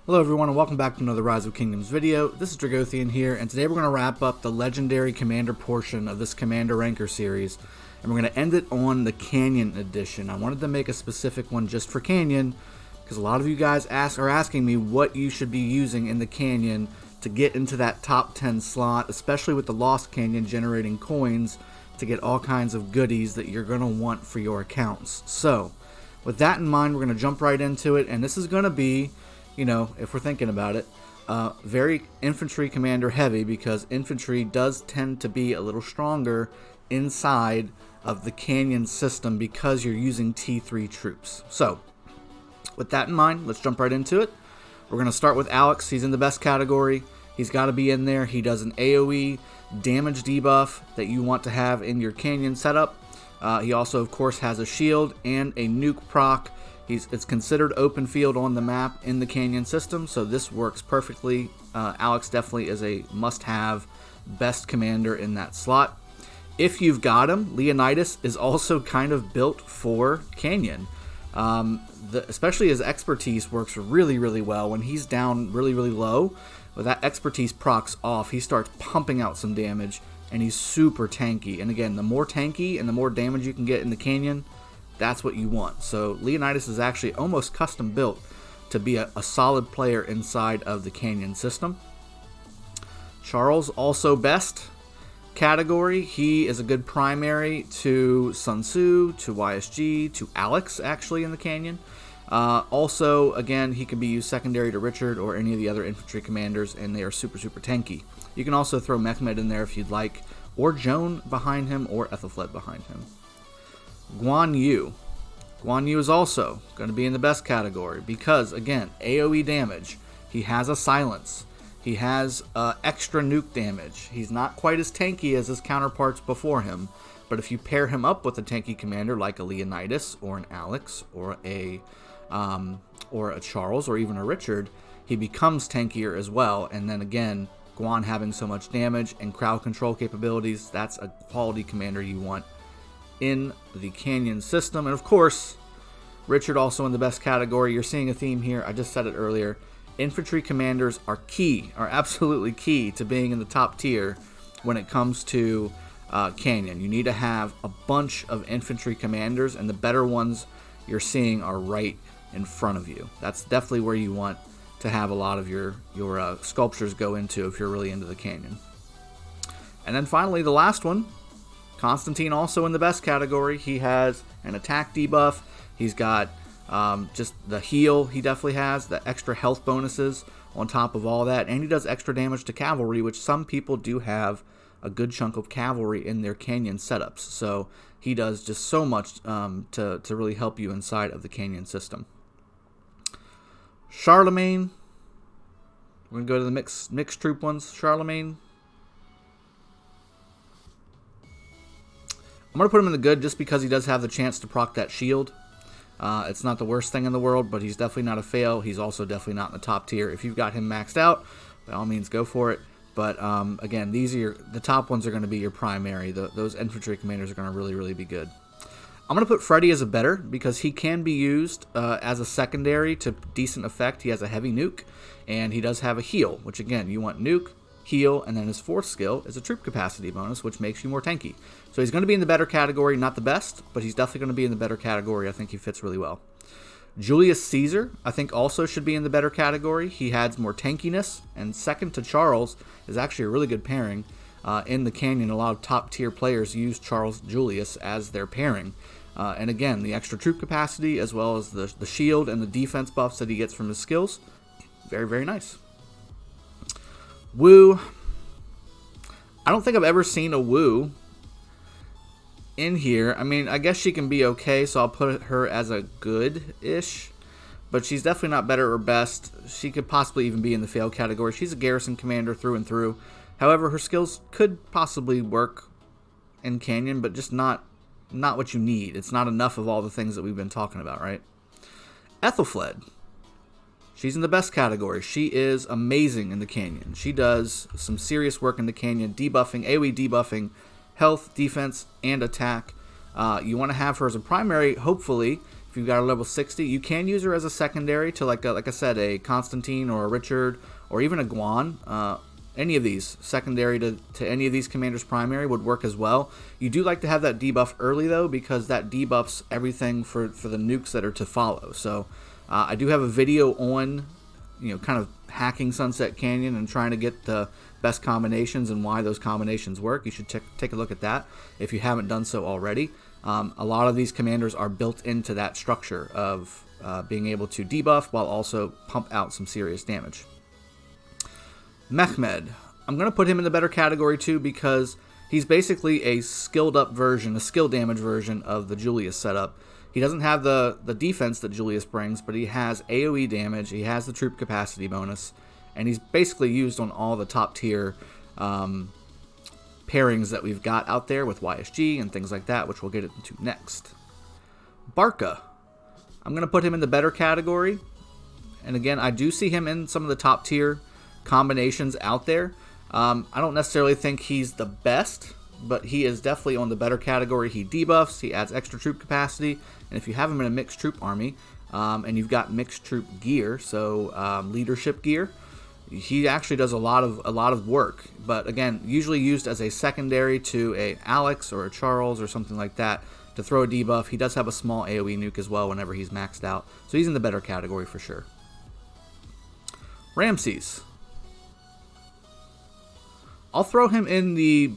Hello everyone and welcome back to another Rise of Kingdoms video. This is Dragothien here, and today we're going to wrap up the legendary commander portion of this Commander Ranker series, and we're going to end it on the Canyon edition. I wanted to make a specific one just for Canyon, because a lot of you guys are asking me what you should be using in the Canyon to get into that top 10 slot, especially with the Lost Canyon generating coins to get all kinds of goodies that you're going to want for your accounts. So, with that in mind, we're going to jump right into it, and this is going to be, you know, if we're thinking about it, very infantry commander heavy, because infantry does tend to be a little stronger inside of the Canyon system because you're using T3 troops. So, with that in mind, let's jump right into it. We're going to start with Alex. He's in the best category. He's got to be in there. He does an AoE damage debuff that you want to have in your Canyon setup. He also, of course, has a shield and a nuke proc. It's considered open field on the map in the Canyon system, so this works perfectly. Alex definitely is a must-have best commander in that slot. If you've got him, Leonidas is also kind of built for Canyon. Especially his expertise works really, really well. When he's down really, really low, with that expertise procs off, he starts pumping out some damage, and he's super tanky. And again, the more tanky and the more damage you can get in the Canyon, that's what you want. So Leonidas is actually almost custom built to be a solid player inside of the Canyon system. Charles, also best category. He is a good primary to Sun Tzu, to YSG, to Alex actually in the Canyon. Also, again, he can be used secondary to Richard or any of the other infantry commanders, and they are super, super tanky. You can also throw Mehmed in there if you'd like, or Joan behind him, or Ethelfled behind him. Guan Yu. Guan Yu is also going to be in the best category because, again, AoE damage. He has a silence. He has extra nuke damage. He's not quite as tanky as his counterparts before him, but if you pair him up with a tanky commander like a Leonidas or an Alex or a Charles or even a Richard, he becomes tankier as well. And then again, Guan having so much damage and crowd control capabilities, that's a quality commander you want in the Canyon system. And of course, Richard also in the best category. You're seeing a theme here. I just said it earlier. Infantry commanders are absolutely key to being in the top tier when it comes to Canyon. You need to have a bunch of infantry commanders, and the better ones you're seeing are right in front of you. That's definitely where you want to have a lot of your sculptures go into if you're really into the Canyon. And then finally, the last one, Constantine, also in the best category. He has an attack debuff. He's got just the heal he definitely has, the extra health bonuses on top of all that, and he does extra damage to Cavalry, which some people do have a good chunk of Cavalry in their Canyon setups. So he does just so much to really help you inside of the Canyon system. Charlemagne. We're going to go to the mixed troop ones. Charlemagne. I'm going to put him in the good just because he does have the chance to proc that shield. It's not the worst thing in the world, but he's definitely not a fail. He's also definitely not in the top tier. If you've got him maxed out, by all means go for it. But again, the top ones are going to be your primary. Those infantry commanders are going to really, really be good. I'm going to put Freddy as a better because he can be used as a secondary to decent effect. He has a heavy nuke, and he does have a heal, which again, you want nuke, heal, and then his fourth skill is a troop capacity bonus, which makes you more tanky. So he's going to be in the better category, not the best, but he's definitely going to be in the better category. I think he fits really well. Julius Caesar, I think, also should be in the better category. He adds more tankiness, and second to Charles is actually a really good pairing. In the Canyon, a lot of top-tier players use Charles Julius as their pairing. And again, the extra troop capacity, as well as the shield and the defense buffs that he gets from his skills, very, very nice. Wu. I don't think I've ever seen a Wu in here. I mean, I guess she can be okay, so I'll put her as a good-ish. But she's definitely not better or best. She could possibly even be in the fail category. She's a garrison commander through and through. However, her skills could possibly work in Canyon, but just not what you need. It's not enough of all the things that we've been talking about, right? Ethelfled. She's in the best category. She is amazing in the Canyon. She does some serious work in the Canyon, debuffing, AoE debuffing, health, defense, and attack. You want to have her as a primary, hopefully, if you've got a level 60, you can use her as a secondary to like I said, a Constantine or a Richard or even a Guan. Any of these secondary to any of these commanders primary would work as well. You do like to have that debuff early though, because that debuffs everything for the nukes that are to follow. So I do have a video on, you know, kind of hacking Sunset Canyon and trying to get the best combinations and why those combinations work. You should take a look at that if you haven't done so already. A lot of these commanders are built into that structure of being able to debuff while also pump out some serious damage. Mehmed, I'm going to put him in the better category too, because he's basically a skilled up version, a skill damage version of the Julius setup. He doesn't have the defense that Julius brings, but he has AoE damage, he has the troop capacity bonus, and he's basically used on all the top tier pairings that we've got out there with YSG and things like that, which we'll get into next. Barca, I'm going to put him in the better category, and again, I do see him in some of the top tier combinations out there. I don't necessarily think he's the best, but he is definitely on the better category. He debuffs, he adds extra troop capacity, and if you have him in a mixed troop army, and you've got mixed troop gear, so leadership gear, he actually does a lot of work. But again, usually used as a secondary to a Alex or a Charles or something like that to throw a debuff. He does have a small AoE nuke as well whenever he's maxed out, so he's in the better category for sure. Ramses, I'll throw him in the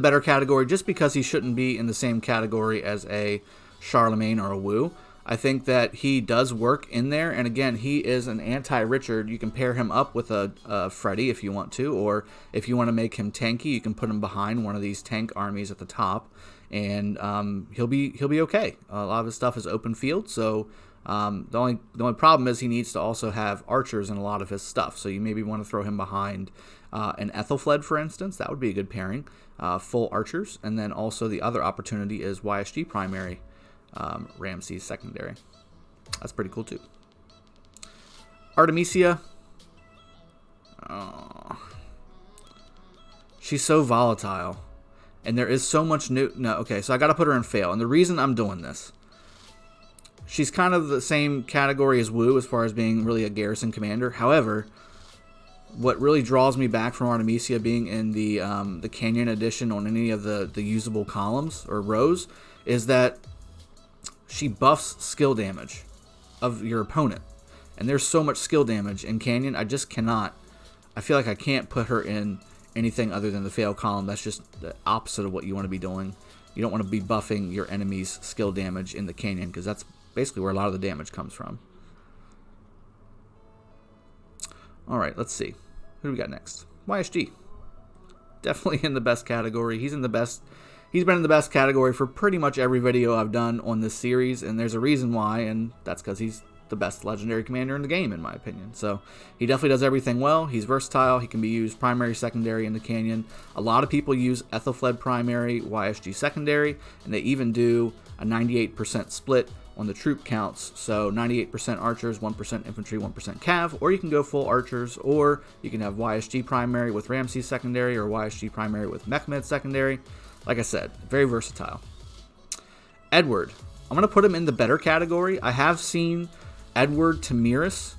better category just because he shouldn't be in the same category as a Charlemagne or a Wu. I think that he does work in there, and again, he is an anti-Richard. You can pair him up with a Freddy if you want to, or if you want to make him tanky, you can put him behind one of these tank armies at the top, and he'll be okay. A lot of his stuff is open field, so the only problem is he needs to also have archers in a lot of his stuff. So you maybe want to throw him behind an Ethelfled, for instance. That would be a good pairing. Full archers, and then also the other opportunity is YSG primary, Ramses secondary. That's pretty cool too. Artemisia, she's so volatile, and there is so much new. No, okay, so I got to put her in fail, and the reason I'm doing this, she's kind of the same category as Wu as far as being really a garrison commander. However, what really draws me back from Artemisia being in the Canyon edition on any of the usable columns or rows is that she buffs skill damage of your opponent. And there's so much skill damage in Canyon, I just cannot. I feel like I can't put her in anything other than the fail column. That's just the opposite of what you want to be doing. You don't want to be buffing your enemy's skill damage in the Canyon, because that's basically where a lot of the damage comes from. Alright, let's see. Who do we got next? YSG. Definitely in the best category. He's been in the best category for pretty much every video I've done on this series, and there's a reason why, and that's because he's the best legendary commander in the game, in my opinion. So he definitely does everything well. He's versatile. He can be used primary, secondary in the Canyon. A lot of people use Ethelfled primary, YSG secondary, and they even do a 98% split on the troop counts. So 98% archers, 1% infantry, 1% cav, or you can go full archers, or you can have YSG primary with Ramses secondary, or YSG primary with Mehmed secondary. Like I said, very versatile. Edward, I'm going to put him in the better category. I have seen Edward Tamiris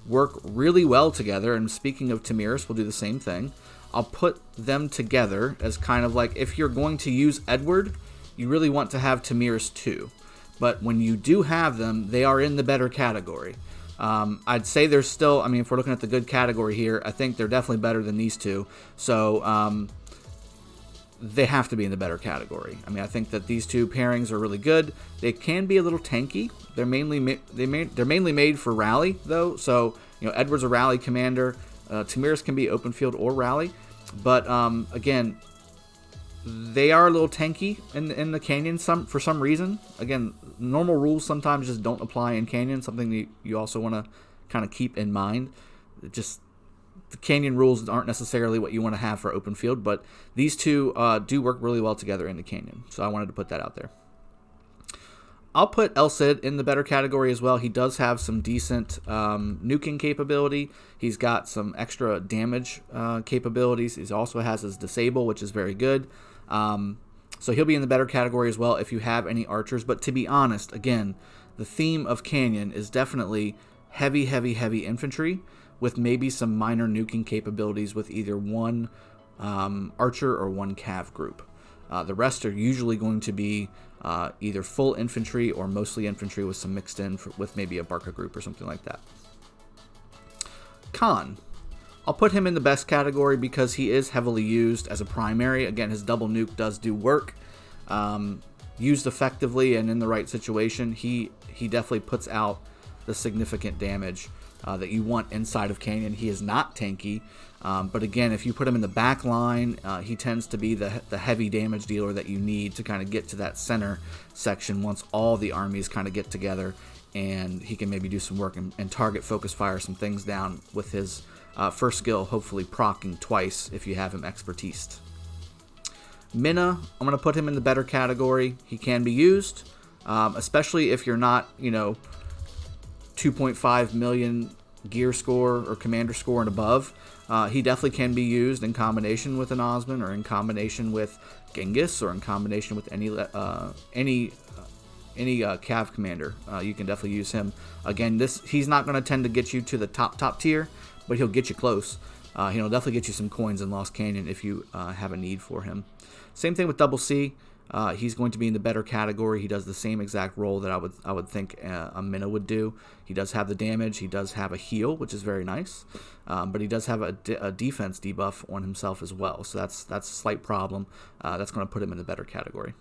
work really well together, and speaking of Tamiris, we'll do the same thing. I'll put them together as kind of like, if you're going to use Edward, you really want to have Tamiris too. But when you do have them, they are in the better category. I'd say there's still, I mean, if we're looking at the good category here, I think they're definitely better than these two. So they have to be in the better category. I mean, I think that these two pairings are really good. They can be a little tanky. They're mainly made for rally though. So you know, Edward's a rally commander. Tamiris can be open field or rally, but again, they are a little tanky in the Canyon for some reason. Again, normal rules sometimes just don't apply in Canyon. Something that you also want to kind of keep in mind. Just the Canyon rules aren't necessarily what you want to have for open field, but these two do work really well together in the Canyon. So I wanted to put that out there. I'll put El Cid in the better category as well. He does have some decent nuking capability. He's got some extra damage capabilities. He also has his disable, which is very good. So he'll be in the better category as well if you have any archers. But to be honest, again, the theme of Canyon is definitely heavy infantry with maybe some minor nuking capabilities with either one archer or one cav group. The rest are usually going to be either full infantry or mostly infantry with some mixed in with maybe a Barca group or something like that. Khan. I'll put him in the best category because he is heavily used as a primary. Again, his double nuke does do work. Used effectively and in the right situation, he definitely puts out the significant damage that you want inside of Canyon. He is not tanky, but again, if you put him in the back line, he tends to be the heavy damage dealer that you need to kind of get to that center section once all the armies kind of get together, and he can maybe do some work and target focus fire some things down with his first skill, hopefully proccing twice if you have him expertised. Minna, I'm going to put him in the better category. He can be used, especially if you're not, 2.5 million gear score or commander score and above. He definitely can be used in combination with an Osman or in combination with Genghis or in combination with any Cav commander. You can definitely use him. Again, he's not going to tend to get you to the top tier, but he'll get you close. He'll definitely get you some coins in Lost Canyon if you have a need for him. Same thing with Double C. He's going to be in the better category. He does the same exact role that I would think a Minna would do. He does have the damage. He does have a heal, which is very nice. But he does have a defense debuff on himself as well. So that's a slight problem. That's going to put him in the better category.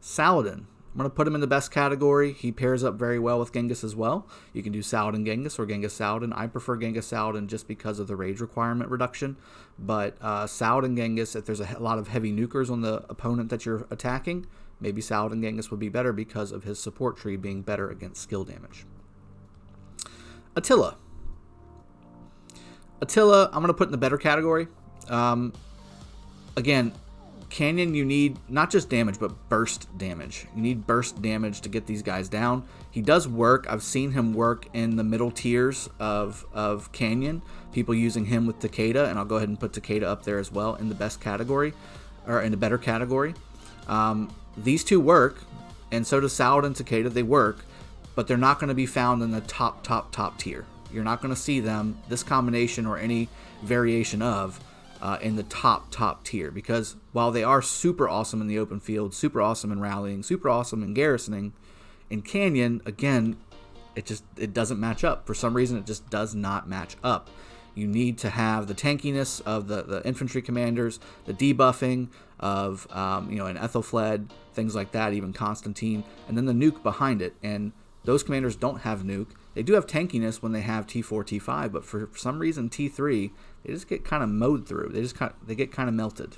Saladin. I'm going to put him in the best category. He pairs up very well with Genghis as well. You can do Saladin Genghis or Genghis Saladin. I prefer Genghis Saladin just because of the rage requirement reduction. But Saladin Genghis, if there's a lot of heavy nukers on the opponent that you're attacking, maybe Saladin Genghis would be better because of his support tree being better against skill damage. Attila. I'm going to put in the better category. Again, Canyon, you need not just damage, but burst damage. You need burst damage to get these guys down. He does work. I've seen him work in the middle tiers of Canyon. People using him with Takeda, and I'll go ahead and put Takeda up there as well in the best category, or in the better category. These two work, and so does Saladin and Takeda. They work, but they're not going to be found in the top tier. You're not going to see them, this combination or any variation of, in the top tier, because while they are super awesome in the open field, super awesome in rallying, super awesome in garrisoning, in Canyon, again, it doesn't match up. For some reason, it just does not match up. You need to have the tankiness of the infantry commanders, the debuffing of an Ethelfled, things like that, even Constantine, and then the nuke behind it. And those commanders don't have nuke. They do have tankiness when they have T4, T5, but for some reason T3, they just get kind of mowed through. They get kind of melted.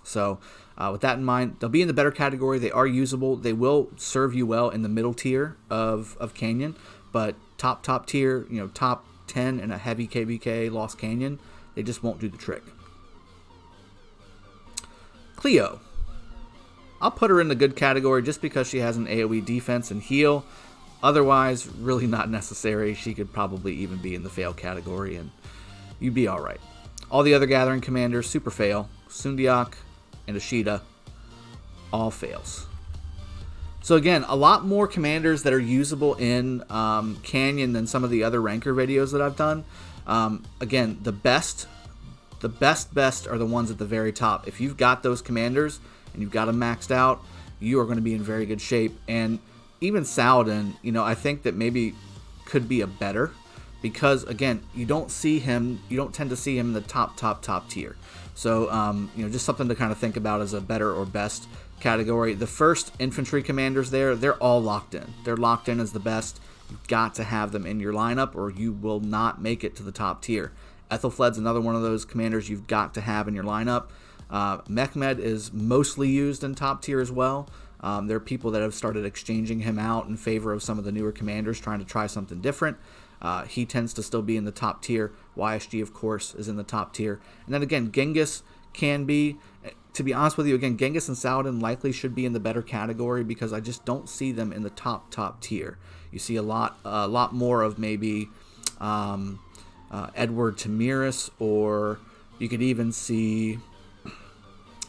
So with that in mind, they'll be in the better category. They are usable. They will serve you well in the middle tier of Canyon, but top tier, top 10 in a heavy KBK Lost Canyon, they just won't do the trick. Cleo. I'll put her in the good category just because she has an AoE defense and heal. Otherwise, really not necessary. She could probably even be in the fail category, and you'd be all right. All the other Gathering commanders, super fail. Sundiak and Ashita, all fails. So again, a lot more commanders that are usable in Canyon than some of the other ranker videos that I've done. Again, the best are the ones at the very top. If you've got those commanders and you've got them maxed out, you are going to be in very good shape. And even Saladin, I think that maybe could be a better, because again, you don't tend to see him in the top tier. So just something to kind of think about as a better or best category. The first infantry commanders they're all locked in. They're locked in as the best. You've got to have them in your lineup or you will not make it to the top tier. Ethelfled's another one of those commanders you've got to have in your lineup. Mehmed is mostly used in top tier as well. There are people that have started exchanging him out in favor of some of the newer commanders, trying to try something different. He tends to still be in the top tier. YSG, of course, is in the top tier. And then again, Genghis can be, to be honest with you, again, Genghis and Saladin likely should be in the better category because I just don't see them in the top tier. You see a lot more of maybe Edward Tamiris, or you could even see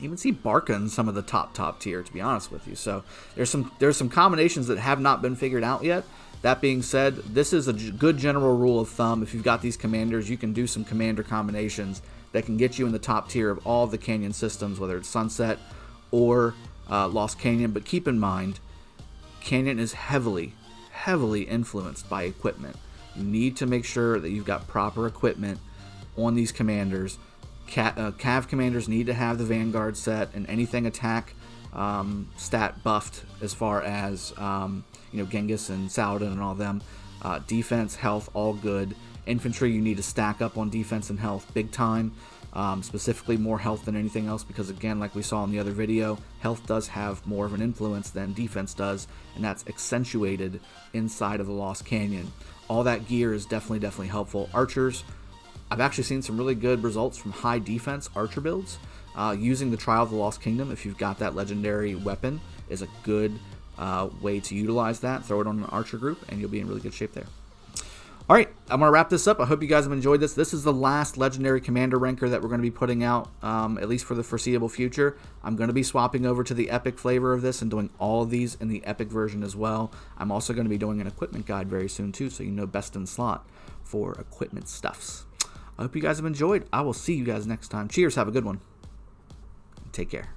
even see Barca in some of the top tier, to be honest with you. So there's some combinations that have not been figured out yet. That being said, this is a good general rule of thumb. If you've got these commanders, you can do some commander combinations that can get you in the top tier of all of the Canyon systems, whether it's Sunset or Lost Canyon. But keep in mind, Canyon is heavily influenced by equipment. You need to make sure that you've got proper equipment on these commanders. Cav commanders need to have the Vanguard set and anything attack stat buffed, as far as Genghis and Saladin and all them. Defense, health, all good. Infantry, you need to stack up on defense and health big time. Specifically more health than anything else, because again, like we saw in the other video, health does have more of an influence than defense does, and that's accentuated inside of the Lost Canyon. All that gear is definitely helpful. Archers, I've actually seen some really good results from high defense archer builds. Using the Trial of the Lost Kingdom, if you've got that legendary weapon, is a good way to utilize that. Throw it on an archer group, and you'll be in really good shape there. All right, I'm going to wrap this up. I hope you guys have enjoyed this. This is the last legendary commander ranker that we're going to be putting out, at least for the foreseeable future. I'm going to be swapping over to the epic flavor of this and doing all of these in the epic version as well. I'm also going to be doing an equipment guide very soon too, so you know best in slot for equipment stuffs. I hope you guys have enjoyed. I will see you guys next time. Cheers, have a good one. Take care.